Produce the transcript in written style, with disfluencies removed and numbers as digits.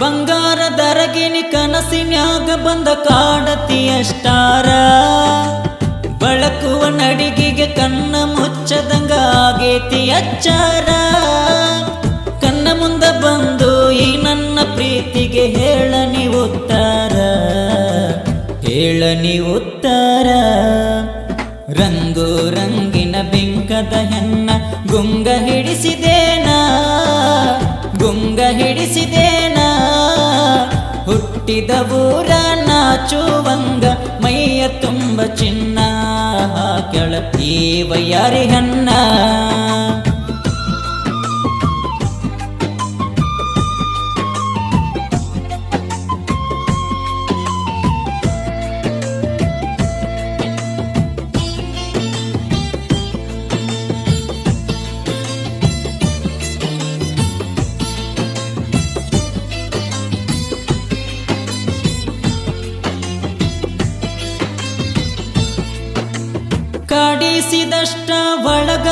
ಬಂಗಾರದರಗಿನಿ ಕನಸಿನ್ಯಾಗ ಬಂದ ಕಾಡತಿ ಅಷ್ಟಾರ ಬಳಕುವ ನಡಿಗೆಗೆ ಕಣ್ಣ ಮುಚ್ಚದಂಗ ಆಗೇತಿ ಅಚ್ಚಾರ ಕಣ್ಣ ಮುಂದ ಬಂದು ಈ ನನ್ನ ಪ್ರೀತಿಗೆ ಹೇಳನಿ ಉತ್ತರ ಹೇಳನಿ ಉತ್ತರ ರಂಗು ರಂಗಿನ ಬಿಂಕದ ಹೆಣ್ಣ ಗುಂಗ ಹಿಡಿಸಿದೇನಾ ಗುಂಗ ಹಿಡಿಸಿದೇನಾ ಹುಟ್ಟಿದ ಊರ ನಾಚುವಂಗ ಮೈಯ ತುಂಬ ಚಿನ್ನ ಕೆಳತಿ ವಯ್ಯಾರಿ ಹಣ್ಣ ಕಾಡಿಸಿದಷ್ಟ ಒಳಗ